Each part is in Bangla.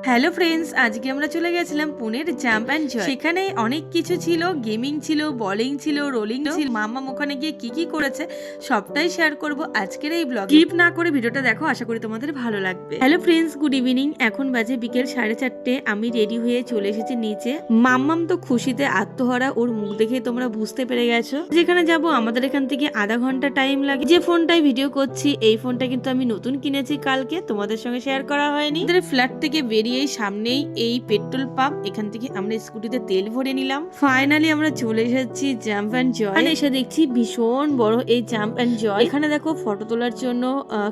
হ্যালো ফ্রেন্ডস, আজকে আমরা চলে গেছিলাম পুনের জাম্প অ্যান্ড জয়। সেখানে অনেক কিছু ছিল, গেমিং ছিল, বোলিং ছিল, রোলিং ছিল। মাম্মাম ওখানে গিয়ে কি কি করেছে সবটাই শেয়ার করব আজকের এই ব্লগে। স্কিপ না করে ভিডিওটা দেখো, আশা করি তোমাদের ভালো লাগবে। Hello friends, good evening. এখন বাজে বিকেল 4:30। আমি রেডি হয়ে চলে এসেছি নিচে। মাম্মাম তো খুশিতে আত্মহারা, ওর মুখ দেখে তোমরা বুঝতে পেরে গেছো। যেখানে যাব আমাদের এখান থেকে আধা ঘন্টা টাইম লাগে। যে ফোনটাই ভিডিও করছি এই ফোনটা কিন্তু আমি নতুন কিনেছি কালকে, তোমাদের সঙ্গে শেয়ার করা হয়নি। আমাদের ফ্ল্যাট থেকে বেরিয়ে সামনেই এই পেট্রোল পাম্প, এখান থেকে আমরা স্কুটিতে তেল ভরে নিলাম। ফাইনালি আমরা চলে এসেছি জাম্প অ্যান্ড জয়। এসে দেখছি ভীষণ বড় এই জাম্প অ্যান্ড জয়। এখানে দেখো ফটো তোলার জন্য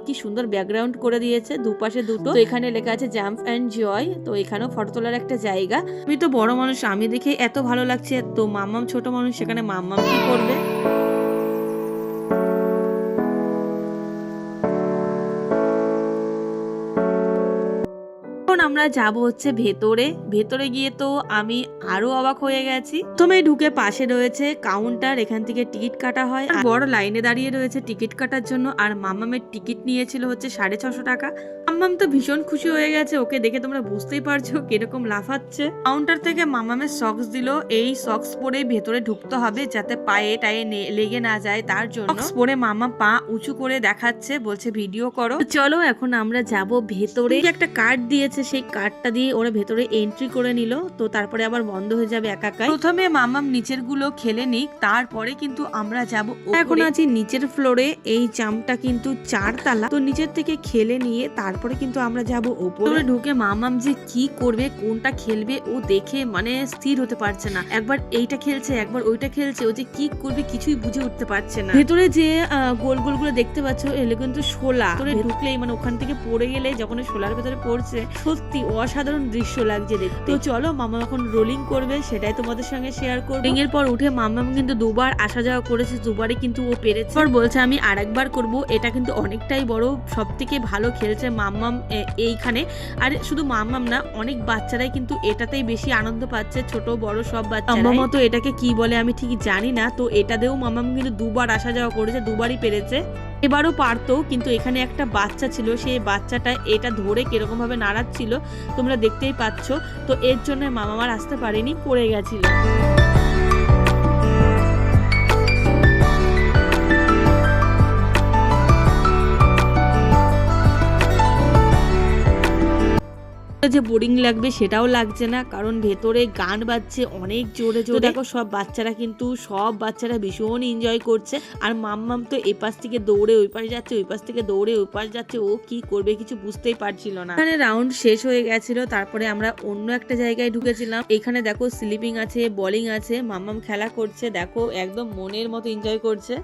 কি সুন্দর ব্যাকগ্রাউন্ড করে দিয়েছে, দুপাশে দুটো। তো এখানে লেখা আছে জাম্প অ্যান্ড জয়। তো এখানেও ফটো তোলার একটা জায়গা। আমি তো বড় মানুষ, আমি দেখে এত ভালো লাগছে। তো মাম্মাম ছোট মানুষ, সেখানে মাম্মাম কি করবে। আমরা যাব হচ্ছে ভেতরে। ভেতরে গিয়ে তো আমি আরো অবাক হয়ে গেছি। প্রথমে ঢুকে পাশে রয়েছে কাউন্টার, এখান থেকে টিকিট কাটা হয়। বড় লাইনে দাঁড়িয়ে রয়েছে টিকিট কাটার জন্য। আর মাম্মামের টিকিট নিয়েছিল হচ্ছে 650 টাকা। মাম্মাম তো ভীষণ খুশি হয়ে গেছে, ওকে দেখে তোমরা বুঝতেই পারছো কিরকম লাফাচ্ছে। কাউন্টার থেকে মাম্মামের সক্স দিল। এই সক্স পরে ভেতরে ঢুকতে হবে যাতে পায়ে টায়ে লেগে না যায়, তার জন্য সক্স পরে মাম্মা পা উঁচু করে দেখাচ্ছে, বলছে ভিডিও করো। চলো এখন আমরা যাব ভেতরে। একটা কার্ড দিয়েছে, সেই কার্ডটা দিয়ে ওরা ভেতরে এন্ট্রি করে নিল। তো তারপরে আবার বন্ধ হয়ে যাবে একাকাই। প্রথমে মাম্মাম নিচের গুলো খেলে নিক, তারপরে কিন্তু আমরা যাব। এখন আছি নিচের ফ্লোরে। এই জাম্পটা কিন্তু 4 তলা। তো নিচের থেকে খেলে নিয়ে তারপরে কিন্তু আমরা যাব উপরে। ঢুকে মাম্মাম যে কি করবে, কোনটা খেলবে ও দেখে মানে স্থির হতে পারছে না। একবার এইটা খেলছে, একবার ওইটা খেলছে। ও যে কি করবে কিছুই বুঝে উঠতে পারছে না। ভেতরে যে গোল গোল গুলো দেখতে পাচ্ছ, এগুলো কিন্তু শোলা। ঢুকলেই মানে ওখান থেকে পড়ে গেলে যখন শোলার ভেতরে পড়ছে, সত্যি অসাধারণ দৃশ্য লাগছে দেখতে। তো চলো মাম্মা এখন রোলিং করবে, সেটাই তোমাদের সঙ্গে শেয়ার করব। রোলিং এর পর উঠে মাম্মাম কিন্তু দুবার আসা যাওয়া করেছে, দুবারই কিন্তু ও পেরেছে। আর বলছে আমি আরেকবার করব। এটা কিন্তু অনেকটাই বড়, সব থেকে ভালো খেলছে মাম্মাম এইখানে। আর শুধু মাম্মাম না, অনেক বাচ্চারাই কিন্তু এটাতেই বেশি আনন্দ পাচ্ছে, ছোট বড় সব বাচ্চা। সম্ভবত এটাকে কি বলে আমি ঠিক জানি না। তো এটাতেও মাম্মাম কিন্তু দুবার আসা যাওয়া করেছে, দুবারই পেরেছে। এবারও পারতো, কিন্তু এখানে একটা বাচ্চা ছিল, সেই বাচ্চাটা এটা ধরে কিরকম ভাবে নাড়াচ্ছিল তোমরা দেখতেই পাচ্ছ। তো এর জন্য মামামার আসতে পারেনি, পড়ে গেছিল। যে বোরিং লাগবে সেটাও লাগছে না, কারণ ভেতরে গান বাজছে অনেক জোরে জোরে। দেখো সব বাচ্চারা ভীষণ এনজয় করছে। আর মাম্মাম তো এপাশ থেকে দৌড়ে ওই পাশ যাচ্ছে, ওই পাশ থেকে দৌড়ে ওই পাশ যাচ্ছে। ও কি করবে কিছু বুঝতেই পারছিল না। এখানে রাউন্ড শেষ হয়ে গেছিল, তারপরে আমরা অন্য একটা জায়গায় ঢুকেছিলাম। এখানে দেখো স্লিপিং আছে, বোলিং আছে। মাম্মাম খেলা করছে, দেখো একদম মনের মতো এনজয় করছে।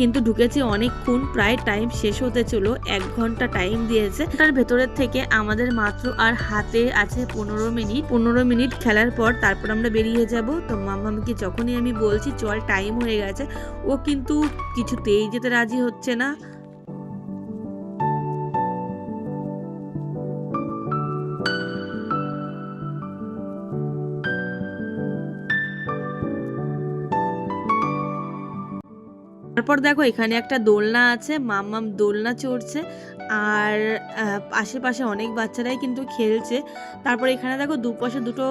কিন্তু ঢুকেছি অনেকক্ষণ, প্রায় টাইম শেষ হতে চলো, 1 ঘন্টা টাইম দিয়েছে। তার ভেতরের থেকে আমাদের মাত্র আর হাতে আছে 15 মিনিট খেলার পর তারপর আমরা বেরিয়ে যাব। তো মাম্মামকে যখনই আমি বলছি চল টাইম হয়ে গেছে, ও কিন্তু কিছুতেই যেতে রাজি হচ্ছে না। তারপর দেখো এখানে একটা দোলনা আছে, মাম্মাম দোলনা চড়ছে। আর আশেপাশে অনেক বাচ্চারাই কিন্তু খেলছে। তারপর এখানে দেখো দুপাশে দুটো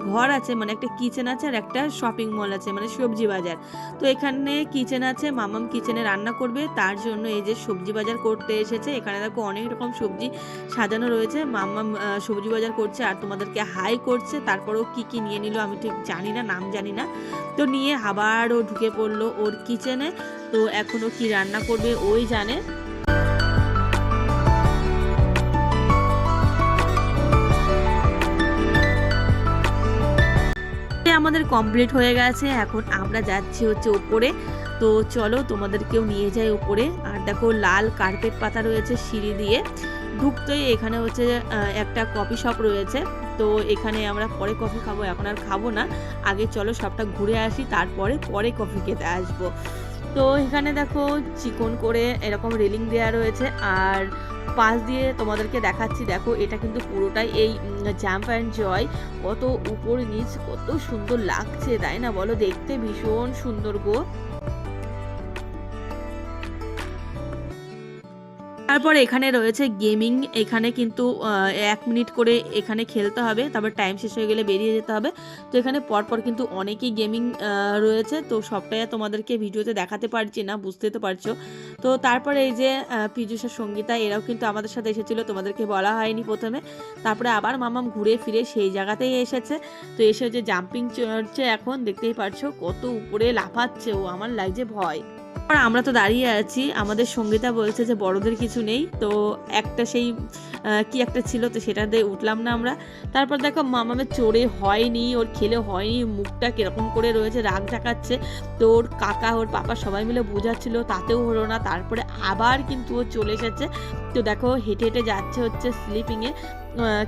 ঘর আছে, মানে একটা কিচেন আছে আর একটা শপিং মল আছে, মানে সবজি বাজার। তো এখানে কিচেন আছে, মাম্মাম কিচেনে রান্না করবে, তার জন্য এই যে সবজি বাজার করতে এসেছে। এখানে দেখো অনেক রকম সবজি সাজানো রয়েছে। মাম্মাম সবজি বাজার করছে আর তোমাদেরকে হাই করছে। তারপরও কি কি নিয়ে নিল আমি ঠিক জানি না, নাম জানি না। তো নিয়ে আবারও ঢুকে পড়লো ওর কিচেনে। তো এখনো কি রান্না করবে ওই জানে। আমাদের কমপ্লিট হয়ে গেছে, এখন আমরা যাচ্ছি হচ্ছে উপরে। তো চলো তোমাদেরকেও নিয়ে যাই উপরে। আর দেখো লাল কার্পেট পাতা রয়েছে সিঁড়ি দিয়ে ঢুকতেই। এখানে হচ্ছে একটা কফি শপ রয়েছে। তো এখানে আমরা পরে কফি খাবো, এখন আর খাবো না। আগে চলো সবটা ঘুরে আসি, তারপরে কফি খেতে আসবো। তো এখানে দেখো চিকন করে এরকম রেলিং দেওয়া রয়েছে। আর পাশ দিয়ে তোমাদেরকে দেখাচ্ছি, দেখো এটা কিন্তু পুরোটাই এই জাম্প অ্যান্ড জয়, কত উপর নিচ কত সুন্দর লাগছে তাই না বলো, দেখতে ভীষণ সুন্দর গো। তারপর এখানে রয়েছে গেমিং, এখানে কিন্তু 1 মিনিট করে এখানে খেলতে হবে, তারপর টাইম শেষ হয়ে গেলে বেরিয়ে যেতে হবে। তো এখানে পরপর কিন্তু অনেকেই গেমিং রয়েছে, তো সবটাই তোমাদেরকে ভিডিওতে দেখাতে পারছি না, বুঝতে তো পারছো। তো তারপরে এই যে পীযূষ আর সঙ্গীতা এরাও কিন্তু আমাদের সাথে এসেছিলো, তোমাদেরকে বলা হয়নি প্রথমে। তারপরে আবার মামাম ঘুরে ফিরে সেই জায়গাতেই এসেছে। তো এসে যে জাম্পিং চড়ছে, এখন দেখতেই পারছো কত উপরে লাফাচ্ছে ও, আমার লাগছে ভয়। আর আমরা তো দাঁড়িয়ে আছি, আমাদের সঙ্গীতা বলছে যে বড়দের কিছু নেই, তো একটা সেই কি একটা ছিল, তো সেটাতে উঠলাম না আমরা। তারপর দেখো মামামের চড়ে হয়নি, ওর খেলে হয়নি, মুখটা কিরকম করে রয়েছে, রাগ দেখাচ্ছে। তো ওর কাকা ওর পাপা সবাই মিলে বোঝাচ্ছিল, তাতেও হলো না। তারপরে আবার কিন্তু ও চলে এসেছে। তো দেখো হেঁটে হেঁটে যাচ্ছে হচ্ছে স্লিপিংয়ে,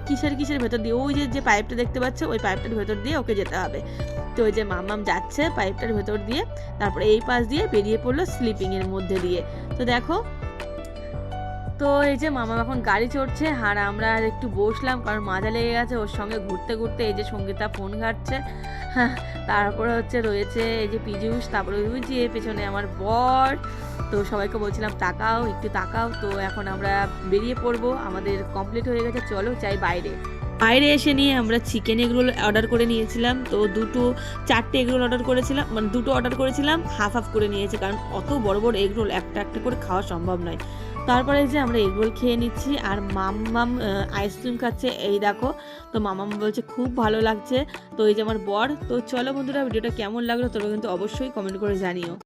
কিসের ভেতর দিয়ে, ওই যে পাইপটা দেখতে পাচ্ছ ওই পাইপটার ভেতর দিয়ে ওকে যেতে হবে। তো ওই যে মামাম যাচ্ছে পাইপটার ভেতর দিয়ে, তারপরে এই পাশ দিয়ে বেরিয়ে পড়লো স্লিপিংয়ের মধ্যে দিয়ে। তো দেখো, তো এই যে মামা এখন গাড়ি চড়ছে, আর আমরা আর একটু বসলাম কারণ মাজা লেগে গেছে ওর সঙ্গে ঘুরতে ঘুরতে। এই যে সঙ্গীতা ফোন ঘাটছে, হ্যাঁ, তারপরে হচ্ছে রয়েছে এই যে পীযূষ, তারপরে ওই যে পেছনে আমার বর। তো সবাইকে বলছিলাম তাকাও একটু তাকাও। তো এখন আমরা বেরিয়ে পড়বো, আমাদের কমপ্লিট হয়ে গেছে, চলো যাই বাইরে। বাইরে এসে নিয়ে আমরা চিকেন এগরোল অর্ডার করে নিয়েছিলাম। তো 4টে এগরোল অর্ডার করেছিলাম, মানে 2টো অর্ডার করেছিলাম, হাফ করে নিয়েছি, কারণ অত বড় বড় এগরোল একটা একটা করে খাওয়া সম্ভব নয়। তারপরে যে আমরা এগরোল খেয়ে নিচ্ছি, আর মাম্মাম আইসক্রিম খাচ্ছে, এই দেখো। তো মামাম বলছে খুব ভালো লাগছে। তো এই যে আমার বর। তো চলো বন্ধুরা, ভিডিওটা কেমন লাগলো তোমরা কিন্তু অবশ্যই কমেন্ট করে জানিও।